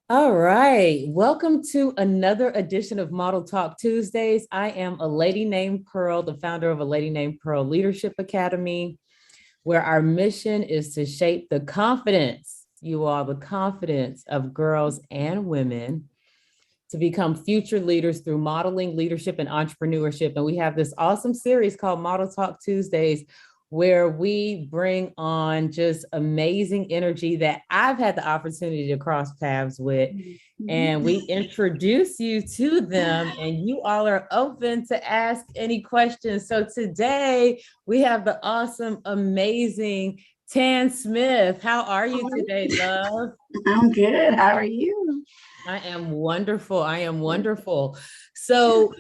All right. Welcome to another edition of Model Talk Tuesdays. I am a lady named Pearl, the founder of a Lady Named Pearl Leadership Academy, where our mission is to shape the confidence, you all, the confidence of girls and women to become future leaders through modeling, leadership, and entrepreneurship. And we have this awesome series called Model Talk Tuesdays, where we bring on just amazing energy that I've had the opportunity to cross paths with. And we introduce you to them, and you all are open to ask any questions. So today we have the awesome, amazing Tan Smith. How are you today, love? I'm good. How are you? I am wonderful. I am wonderful. So,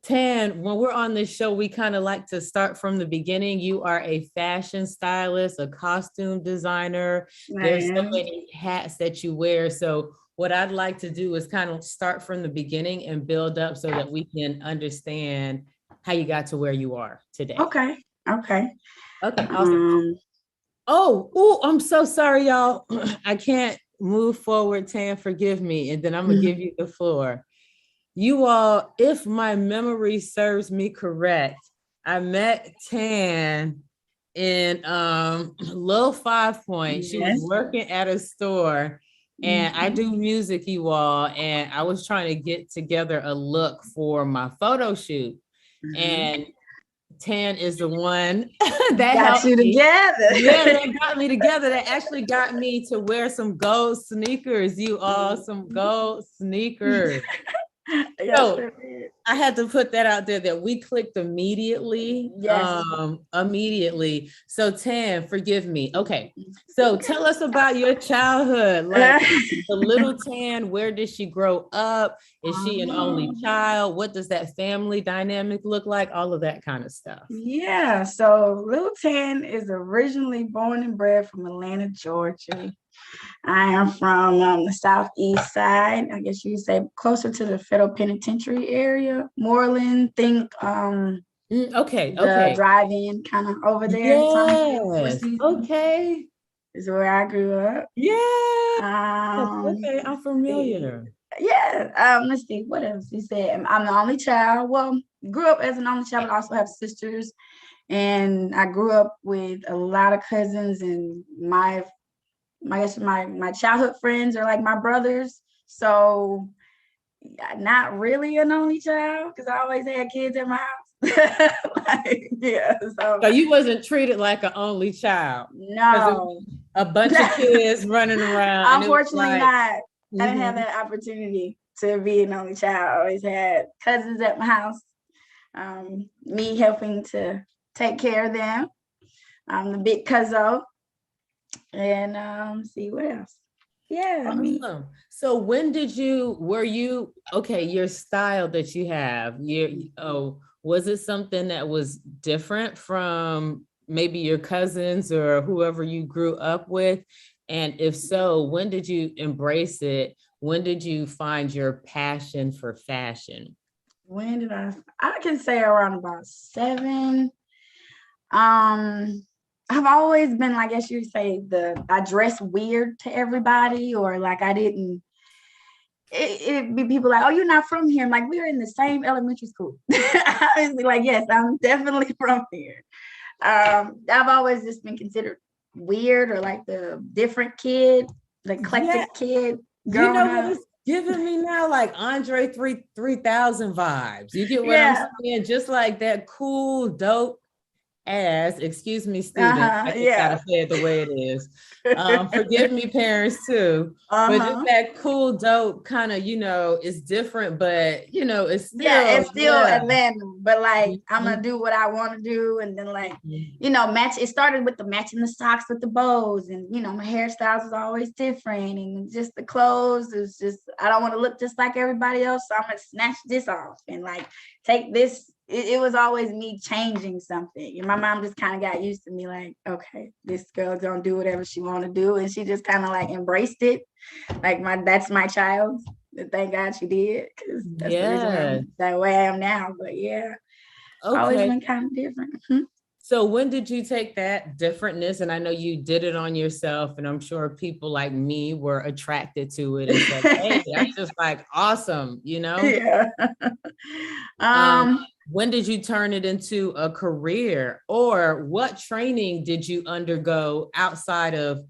Tan, when we're on this show, we kind of like to start from the beginning. You are a fashion stylist, a costume designer. I There's so am. many hats that you wear. So, what I'd like to do is kind of start from the beginning and build up so that we can understand how you got to where you are today. Okay. Okay. Okay, awesome. Um, I'm so sorry, y'all. I can't move forward, Tan. Forgive me. And then I'm going to give you the floor. You all, if my memory serves me correct, I met Tan in Low Five Point. She was yes. working at a store, and I Mhm. do music, you all, and I was trying to get together a look for my photo shoot. Mhm. And Tan is the one that Got helped you me. Yeah, together. that got me together. That actually got me to wear some gold sneakers, you all, some gold sneakers. Yes, So it is. I had to put that out there that we clicked immediately. Yes. Immediately. So Tan, forgive me. Okay. So Okay. tell us about your childhood. Like the little Tan, where did she grow up? Is she an only Um, child? What does that family dynamic look like? All of that kind of stuff. yeah, so Lil Tan is originally born and bred from Atlanta, Georgia. I am from the southeast side. I guess you could say closer to the federal penitentiary area. Moreland, think Okay, the okay. drive-in kind of over there, Thomasville, Four Yes. Seasons Okay. is where I grew up. Yes. Okay, I'm Let's see. familiar. Yeah, let's see what else he said. I'm the only child. Well, grew up as an only child, but also have sisters. And I grew up with a lot of cousins, and I guess my childhood friends are like my brothers. So not really an only child because I always had kids at my house. Like, yeah, so So you wasn't treated like an only child because it was no. a bunch of kids running around, and it was Unfortunately like, not. I didn't have mhm. that opportunity to be an only child. I always had cousins at my house, me helping to take care of them. I'm the big cousin, and see what else. Yeah, I mean, Awesome. So when did you, were you, okay, your style that you have, was it something that was different from maybe your cousins or whoever you grew up with? And if so, when did you embrace it? When did you find your passion for fashion? when did I can say around about 7. Um, I've always been, like, I guess you'd say, I dress weird to everybody, or like I didn't. It'd be people like, "Oh, you're not from here." I'm like, we were in the same elementary school. I was like, yes, I'm definitely from here. I've always just been considered weird or like the different kid, the Yeah, eclectic kid you growing know what up. it's giving me now? Like Andre 3000 vibes. You get what I'm Yeah. saying? Just like that cool, dope as, excuse me, students, I just got to Yeah. say it the way it is. Forgive me, parents, too. But just Uh-huh. that cool, dope kind of, is different, but, it's Yeah, still, it's still yeah. Atlanta, but like I'm gonna Mhm, do what I want to do, and then like mhm. match. It started with the matching the socks with the bows, and my hairstyles is always different, and just the clothes is just I don't want to look just like everybody else, so I'm gonna snatch this off and like take this. It was always me changing something, and my mom just kind of got used to me like, okay, this girl's gonna do whatever she want to do, and she just kind of like embraced it, like that's my child. Thank God she did, because that's the reason why Yeah. I'm that way I am now. But yeah, always Okay. been kind of different. Mhm. So when did you take that differentness? And I know you did it on yourself, and I'm sure people like me were attracted to it and said, hey, that's just like awesome, you know? Yeah. Um, um, when did you turn it into a career? Or what training did you undergo outside of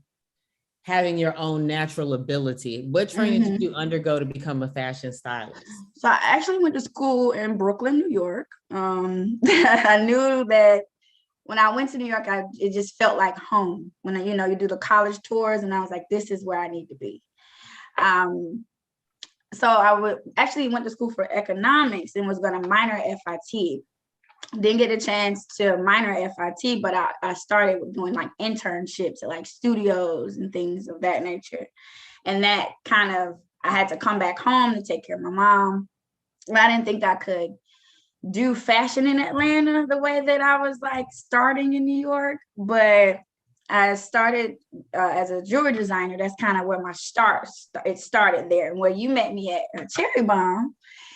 having your own natural ability? What training did you mhm. undergo to become a fashion stylist? So I actually went to school in Brooklyn, New York. I knew that when I went to New York, it just felt like home. When you do the college tours, and I was like, this is where I need to be. Um, so I would actually went to school for economics and was going to minor FIT. Didn't get a chance to minor FIT, but I started doing like internships at like studios and things of that nature. And that kind of, I had to come back home to take care of my mom. I didn't think I could do fashion in Atlanta the way that I was like starting in New York, but I started as a jewelry designer. That's kind of where my it started there. And where you met me at Cherry Bomb,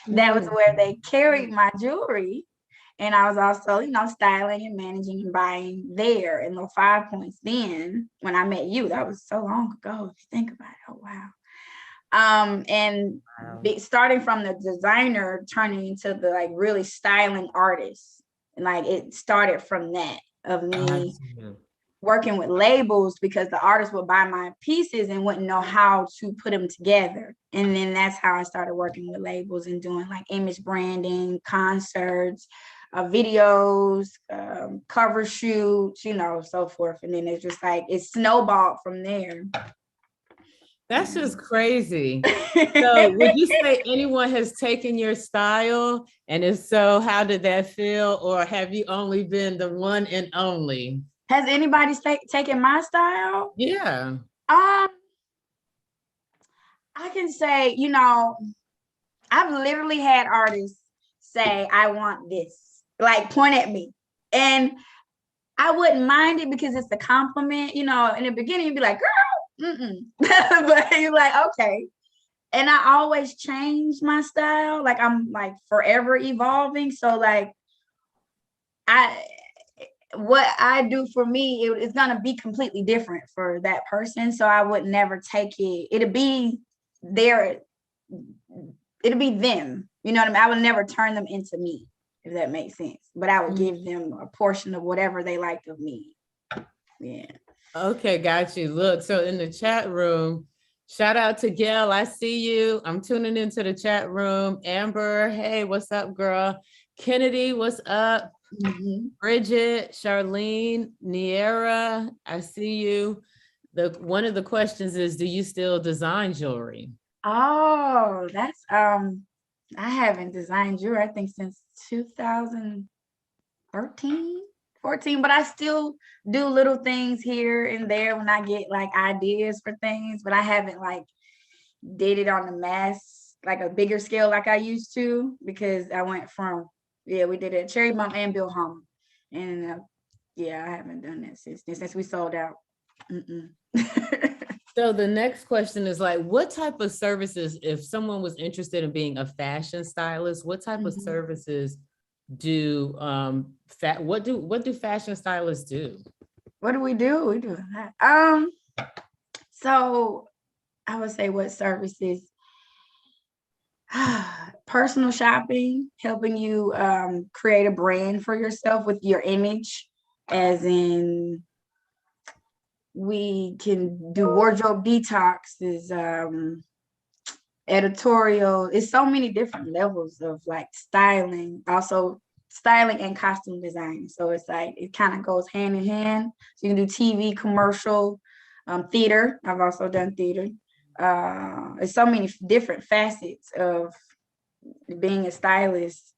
that was where they carried my jewelry. And I was also, styling and managing and buying there in the 5 Points. Then when I met you, that was so long ago. If you think about it, oh wow. And starting from the designer, turning into the like really styling artist, and like it started from that of me working with labels, because the artist would buy my pieces and wouldn't know how to put them together. And then that's how I started working with labels and doing like image branding, concerts, videos, cover shoots, so forth. And then it's just like it snowballed from there. That's just crazy. So would you say anyone has taken your style? And if so, how did that feel? Or have you only been the one and only? Has anybody taken my style? Yeah. I can say, I've literally had artists say, I want this, like point at me. And I wouldn't mind it because it's a compliment, in the beginning, you'd be like, girl, but you're like, okay. And I always change my style. Like I'm like forever evolving. So like what I do for me, it's gonna be completely different for that person. So I would never take it. It'll be them. You know what I mean? I would never turn them into me, if that makes sense. But I would give them a portion of whatever they liked of me. Yeah. Okay, got you. Look, so in the chat room, shout out to Gail. I see you. I'm tuning into the chat room. Amber, hey, what's up, girl? Kennedy, what's up? Bridget, Charlene, Niera, I see you. One of the questions is, do you still design jewelry? Oh, that's I haven't designed jewelry, I think, since 2013, 14, but I still do little things here and there when I get like ideas for things, but I haven't like did it on the mass, like a bigger scale like I used to, because I went from, we did it at Cherry Bomb and Bill Home. And I haven't done that since we sold out. So the next question is like, what type of services, if someone was interested in being a fashion stylist, what type of services do what do fashion stylists do? What do? We do that. So I would say what services? Personal shopping, helping you create a brand for yourself with your image, as in we can do wardrobe detoxes, editorial. It's so many different levels of like styling, also styling and costume design. So it's like it kind of goes hand in hand. So you can do TV, commercial, theater. I've also done theater. There's so many different facets of being a stylist.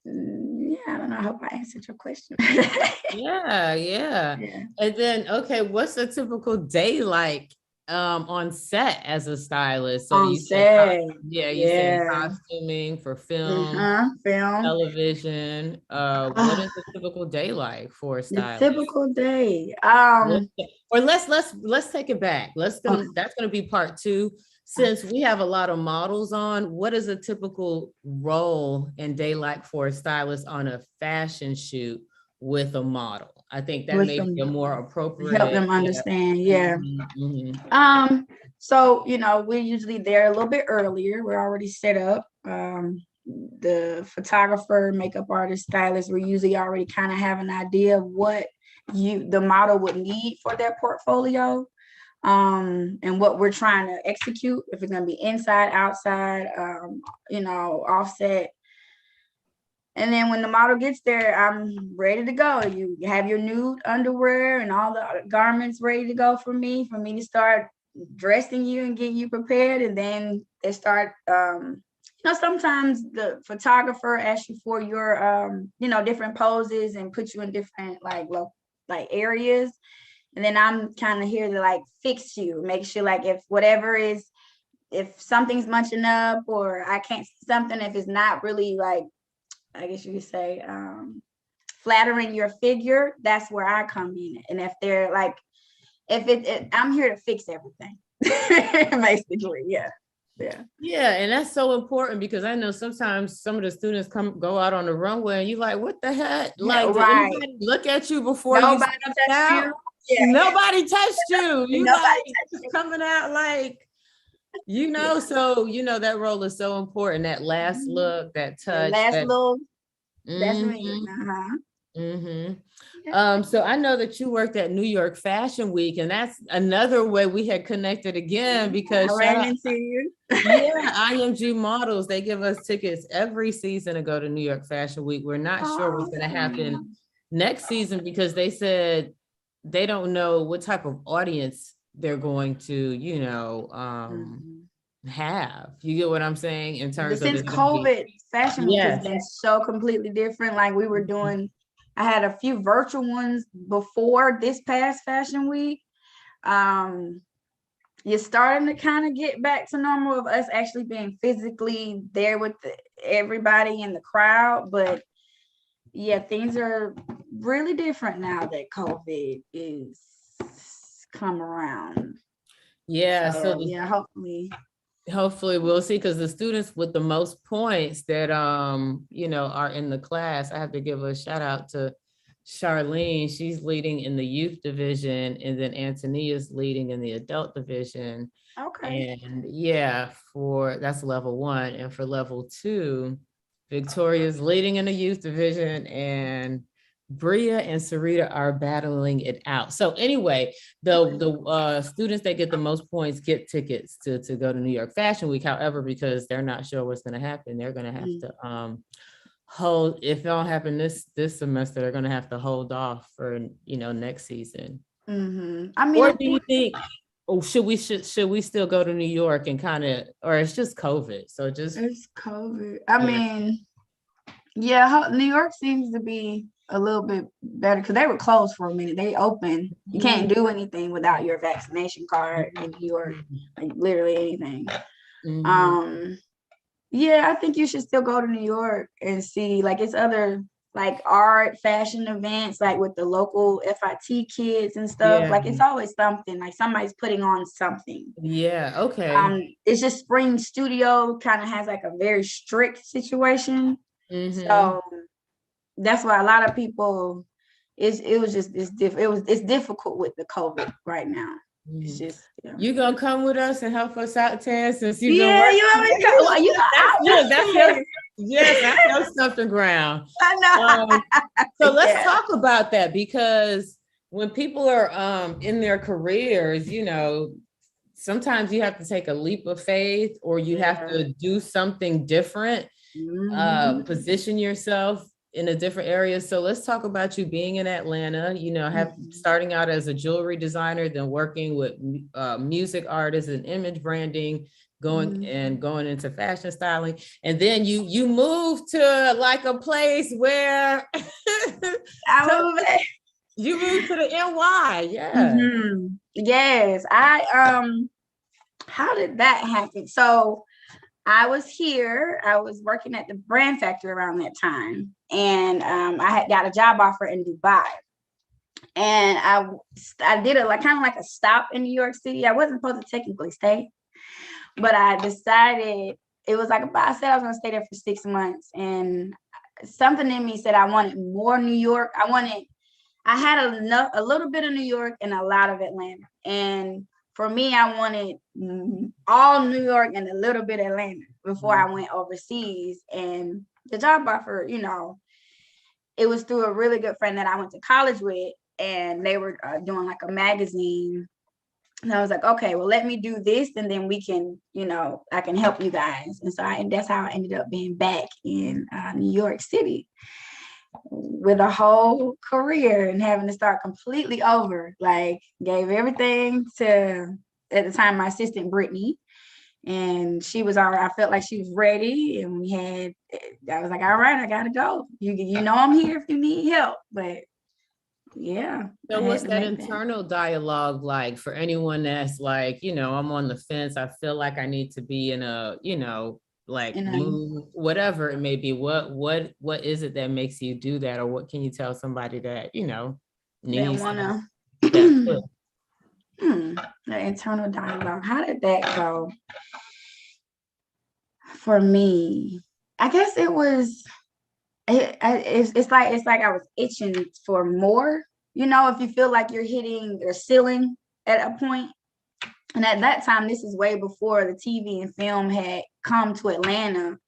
I don't know. I hope I answered your question. Yeah. And then, okay, what's a typical day like on set as a stylist? So On you set. you said costuming for film, television. What is a typical day like for a stylist? The typical day. Or let's take it back. That's gonna be part two. Since we have a lot of models on, what is a typical role and day like for a stylist on a fashion shoot with a model. I think that with may be them, a more help appropriate. them understand. Yeah. Mm-hmm. So, we're usually there a little bit earlier. We're already set up. The photographer, makeup artist, stylist, we're usually already kind of have an idea of what the model would need for their portfolio, and what we're trying to execute, if it's going to be inside, outside, offset. And then when the model gets there, I'm ready to go. You have your nude underwear and all the garments ready to go for me to start dressing you and getting you prepared. And then they start, sometimes the photographer asks you for your, different poses and put you in different like areas. And then I'm kind of here to like fix you, make sure like if something's munching up or I can't see something, if it's not really like, I guess you could say, flattering your figure, that's where I come in. And if they're like, I'm here to fix everything, basically. Yeah. Yeah, and that's so important because I know sometimes some of the students go out on the runway and you like, what the heck? Like, did anybody look at you before nobody you touched out? you? Yeah. Nobody touched you. You nobody like touched you. coming out like, so that role is so important. That last look, that touch, last look. That's me. So I know that you worked at New York Fashion Week, and that's another way we had connected again because I ran into you. IMG Models, they give us tickets every season to go to New York Fashion Week. We're not sure what's going to happen next season because they said they don't know what type of audience they're going to, have. You get what I'm saying? In terms since of COVID, Fashion Week has been so completely different. Like we were doing, I had a few virtual ones before this past Fashion Week. You're starting to kind of get back to normal of us actually being physically there with everybody in the crowd. But yeah, things are really different now that COVID is come around. Yeah. Hopefully we'll see, because the students with the most points that are in the class, I have to give a shout out to Charlene. She's leading in the youth division, and then Antonia's leading in the adult division. Okay. And that's level 1. And for level 2, Victoria's leading in the youth division, and Bria and Sarita are battling it out. So anyway, the students that get the most points get tickets to go to New York Fashion Week. However, because they're not sure what's going to happen, they're going to have to hold. If it don't happen this semester, they're going to have to hold off for next season. I mean, or do you think? Oh, should we still go to New York and kind of, or it's just COVID? So it's COVID. I mean, New York seems to be a little bit better because they were closed for a minute. They open. You can't do anything without your vaccination card in New York, like literally anything. I think you should still go to New York and see, like, it's other like art, fashion events, like with the local FIT kids and stuff. Like it's always something, like somebody's putting on something. Okay. It's just Spring Studio kind of has like a very strict situation. So that's why a lot of people it's difficult with the COVID right now. It's just you gonna come with us and help us out, Taz, since you you always come. I know something ground. I know. So let's talk about that, because when people are in their careers, sometimes you have to take a leap of faith, or you have to do something different, position yourself in a different area. So let's talk about you being in Atlanta, starting out as a jewelry designer, then working with music artists and image branding, going into fashion styling. And then you moved to like a place where you moved to the NY. Yes. How did that happen? So I was here. I was working at the brand factory around that time, and I had got a job offer in Dubai. And I did kind of like a stop in New York City. I wasn't supposed to technically stay, but I decided it was like I said I was going to stay there for 6 months, and something in me said I wanted more New York. I had a little bit of New York and a lot of Atlanta. And for me, I wanted all New York and a little bit of Atlanta before I went overseas. And the job offer, it was through a really good friend that I went to college with, and they were doing like a magazine. And I was like, okay, well, let me do this, and then we can, I can help you guys. And so that's how I ended up being back in New York City with a whole career and having to start completely over. Like, gave everything to, at the time, my assistant, Brittany. And she was all right. I felt like she was ready. And I was like, all right, I got to go. You know, I'm here if you need help. But yeah. So what's that internal dialogue like for anyone that's like, I'm on the fence. I feel like I need to be in a, like move, whatever it may be. What is it that makes you do that? Or what can you tell somebody that, needs wanna that the internal dialogue? How did that go? For me, I guess it was it's like I was itching for more, if you feel like you're hitting your ceiling at a point. And at that time, this is way before the TV and film had come to Atlanta.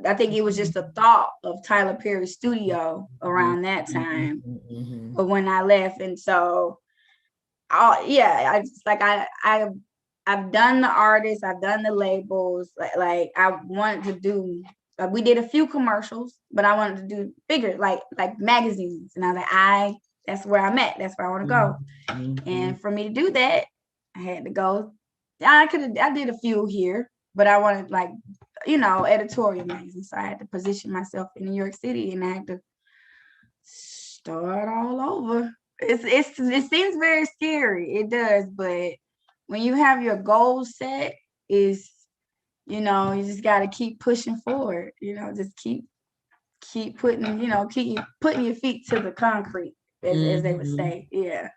I think it was just a thought of Tyler Perry's studio around that time. But when I left, and so I've done the artists, I've done the labels. Like I wanted to do. We did a few commercials, but I wanted to do bigger, like magazines. And I was like, that's where I'm at. That's where I want to go. And for me to do that, I had to go. I did a few here, but I wanted editorial magazines. So I had to position myself in New York City, and I had to start all over. It seems very scary. It does, but when you have your goals set, you just got to keep pushing forward. Just keep putting your feet to the concrete, as they would say. Yeah.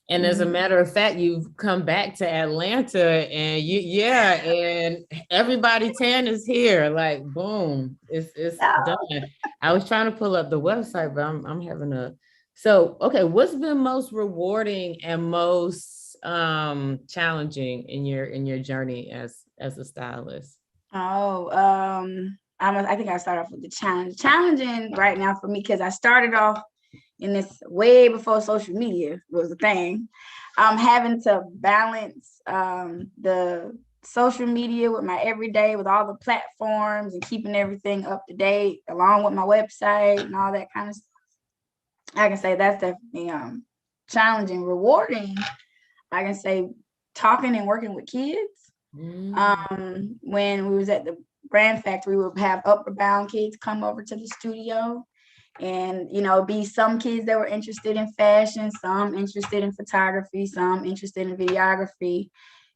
And as a matter of fact, you've come back to Atlanta, and and everybody 10 is here. Like, boom, it's done. I was trying to pull up the website, but I'm having so okay, what's been most rewarding and most challenging in your journey as a stylist? I think I'll start off with the challenge. Challenging right now for me, because I started off in this way before social media was a thing. I'm having to balance the social media with my everyday, with all the platforms, and keeping everything up to date, along with my website and all that kind of stuff. I can say that's definitely challenging. Rewarding, I can say talking and working with kids. When we was at the brand factory, we would have upward bound kids come over to the studio, and be some kids that were interested in fashion, some interested in photography, some interested in videography.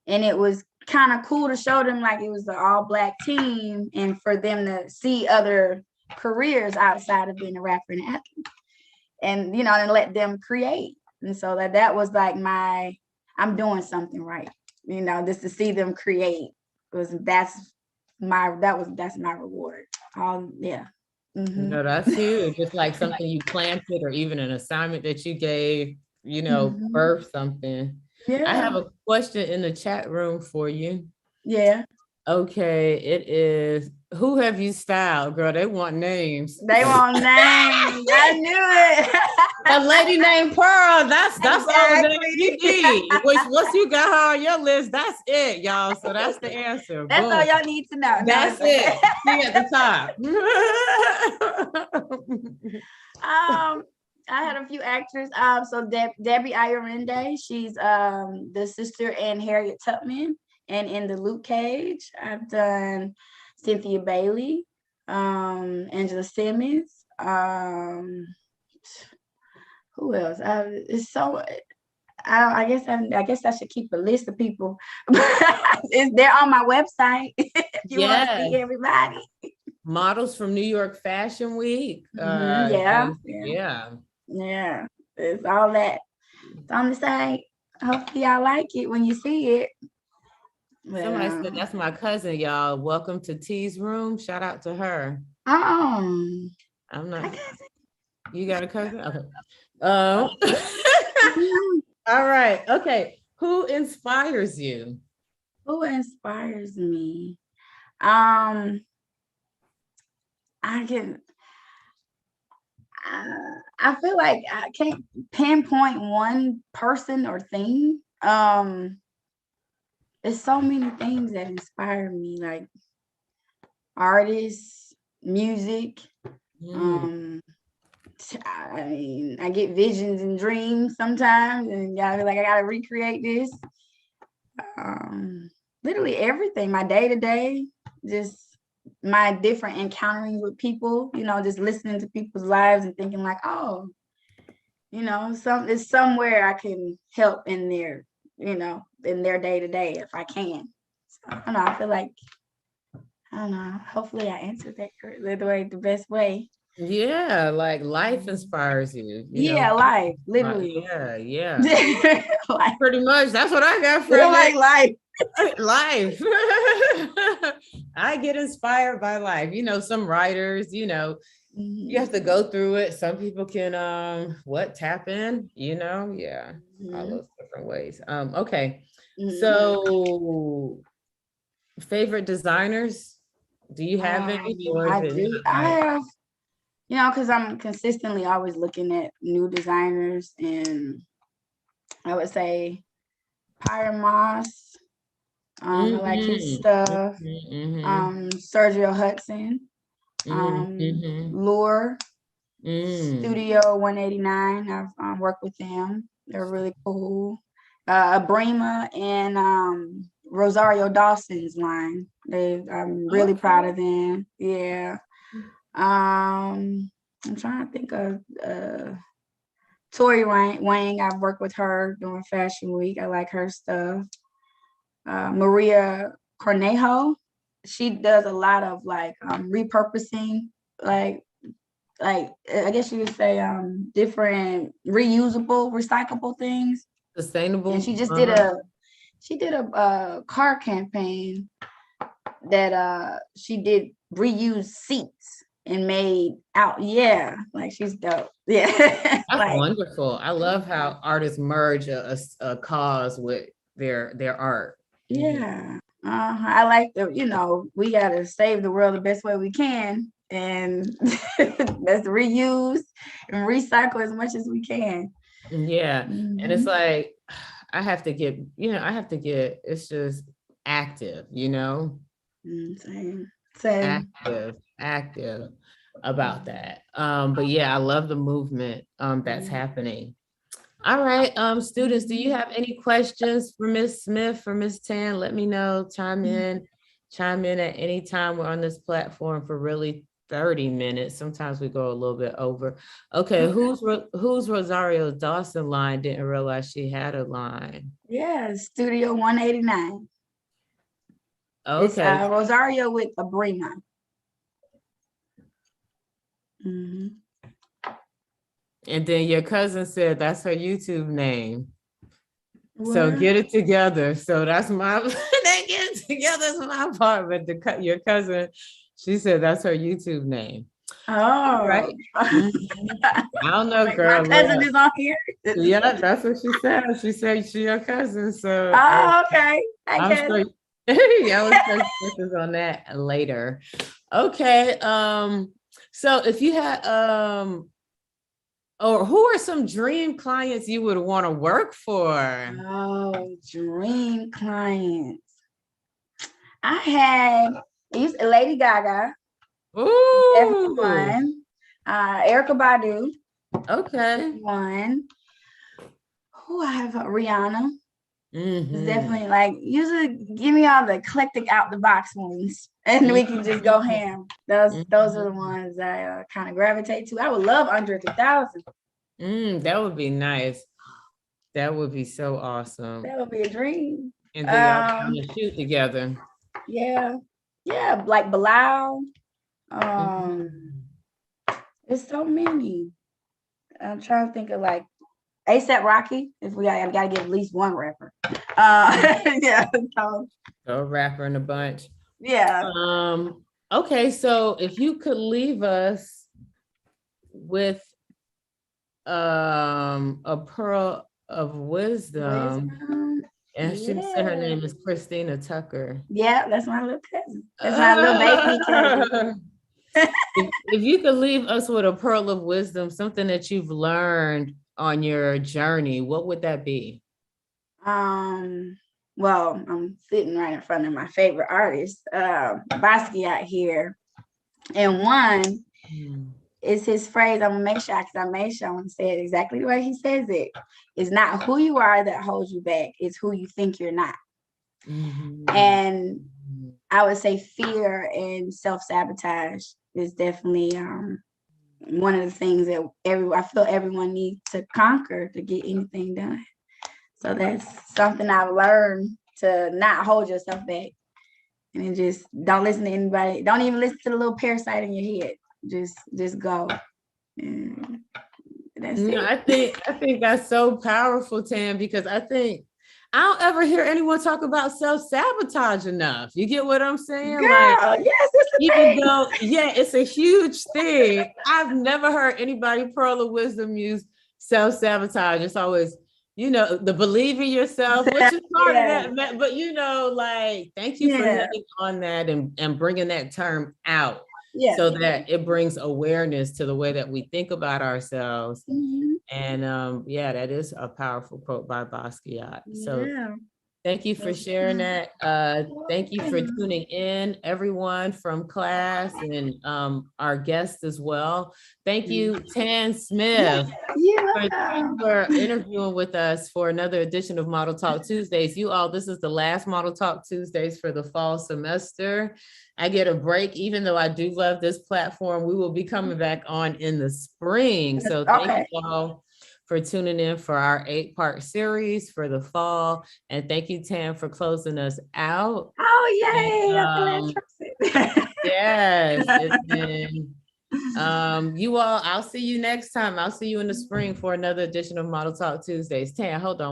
And it was kind of cool to show them like it was an all Black team, and for them to see other careers outside of being a rapper and an athlete, and and let them create. And so that was like I'm doing something right, just to see them create that's my reward. Yeah. No, that's huge. It's like something you planted, or even an assignment that you gave, birth something. Yeah. I have a question in the chat room for you. Yeah. Okay, it is, who have you styled? Girl, they want names. They want names. I knew it. A lady named Pearl. That's exactly all that you need. Once you got her on your list, that's it, y'all. So that's the answer. That's all y'all need to know. That's it. See at the top. I had a few actors. So Debbie Ayurende, she's the sister in Harriet Tubman. And in the Luke Cage, I've done Cynthia Bailey, Angela Simmons. Who else? It's so. I guess I should keep a list of people. They're on my website if you want to see everybody. Models from New York Fashion Week. Yeah. It's all that. It's on the site. Hopefully, y'all like it when you see it. Somebody said that's my cousin, y'all. Welcome to T's room. Shout out to her. Um, I'm I not. guess. You got a cousin? Okay. Um, all right. Okay. Who inspires you? Who inspires me? Um, I can. I feel like I can't pinpoint one person or thing. There's so many things that inspire me, like artists, music. Mm, Um, I mean, I get visions and dreams sometimes, and gotta like I gotta recreate this. Um, Literally everything, my day to day, just my different encountering with people. Just listening to people's lives and thinking like, oh, it's somewhere I can help in their day to day if I can. So, I don't know. I feel like I don't know. Hopefully, I answered that the best way. yeah, like life inspires you, Yeah, life, Right. literally. Yeah, yeah. Like, Pretty much. That's what I got from feel it. like life. Life. I get inspired by life. Some writers, you have to go through it. Some people can tap in, yeah, all Mhm. those different ways. Okay. Mhm. So favorite designers? Do you have any, or is I it do. not I like have, because I'm consistently always looking at new designers, and I would say Pyre Moss. I like his mm-hmm, stuff. mm-hmm, Sergio Hudson, mm-hmm, Lure, mm-hmm. Studio 189. I've worked with them. They're really cool. Abrima and Rosario Dawson's line. I'm really proud Okay. of them. Yeah. I'm trying to think of Tori Wang. I've worked with her during Fashion Week. I like her stuff. Maria Cornejo. She does a lot of like repurposing, like I guess you could say different reusable, recyclable things. And Sustainable. she did a car campaign that she did reuse seats and made out. Yeah, like she's dope. Yeah, That's like wonderful. I love how artists merge a cause with their art. Mhm. yeah. I like we gotta save the world the best way we can, and let's reuse and recycle as much as we can. Yeah. And it's Mhm. like I have to get, it's just active, Same, same. active about that. But yeah, I love the movement that's happening. All right, students, do you Mhm. have any questions for Miss Smith, for Miss Tan? Let me know. Chime in at any time. We're on this platform for really 30 minutes. Sometimes we go a little bit over. Okay, Okay. who's Rosario Dawson line? Didn't realize she had a line. Yeah, Studio 189. It's Okay, Rosario with Abrima. Hmm. and then your cousin said that's her YouTube name. So What? get it together. So that's my that get it together is my part. But your cousin, she said that's her YouTube name. All Oh, right. Mhm. I don't know, wait, my girl. cousin Look. is on here. Yeah, that's what she said. She said she your cousin. So Oh, okay. I I'm guess. sure yeah, I was questions on that later. Okay. So if you had or who are some dream clients you would want to work for? Oh, dream clients. I used Lady Gaga, definitely Ooh, one. Erica Badu, okay. one. Who I have Rihanna. It's Mm-hmm. definitely like usually give me all the eclectic out the box ones, and we can just go Mm-hmm. ham. Those are the Mm-hmm. ones I kind of gravitate to. I would love Andre 3000. That would be nice. That would be so awesome. That would be a dream. And then y'all be on Um, the shoot together. yeah, yeah, like Bilal. Um, Mhm. there's so many. I'm trying to think of like ASAP Rocky. If I gotta give at least one rapper. Mhm. Yeah, so, So a rapper in a bunch. yeah. Um, Okay, so if you could leave us with a pearl of wisdom, Wisdom. and she said her Yeah. name is Christina Tucker. Yeah, that's my little cousin. That's my little baby cousin. If you could leave us with a pearl of wisdom, something that you've learned on your journey, what would that be? Um, well, I'm sitting right in front of my favorite artist, Basquiat here. And one Hmm. is his phrase, I'm gonna make sure because I made sure I want to say it exactly the way he says it. It's not who you are that holds you back, it's who you think you're not. Mhm. And I would say fear and self-sabotage is definitely one of the things that I feel everyone needs to conquer to get anything done. So that's something I've learned, to not hold yourself back and just don't listen to anybody. Don't even listen to the little parasite in your head. Just go. And that's No, it. I think that's so powerful, Tam, because I don't ever hear anyone talk about self-sabotage enough. You get what I'm saying? Like, Girl, yes, it's a even thing. though, yeah, it's a huge thing. I've never heard anybody pearl of wisdom use self-sabotage. It's always, the believe in yourself, which is part of Yeah, that. But like, thank you for yeah, hitting on that and bringing that term out yeah. so that it brings awareness to the way that we think about ourselves. Mhm. And yeah, that is a powerful quote by Basquiat. So Yeah. thank you for sharing that. Thank you for tuning in, everyone from class and our guests as well. Thank you, Tan Yeah, Smith, you're for, welcome. for interviewing with us for another edition of Model Talk Tuesdays. You all, this is the last Model Talk Tuesdays for the fall semester. I get a break, even though I do love this platform. We will be coming back on in the spring. So thank Okay. you all for tuning in for our 8-part series for the fall. And thank you, Tam, for closing us out. Oh, And, yay. I'm the last person. yes, and then you all, I'll see you next time. I'll see you in the spring for another edition of Model Talk Tuesdays. Tam, hold on.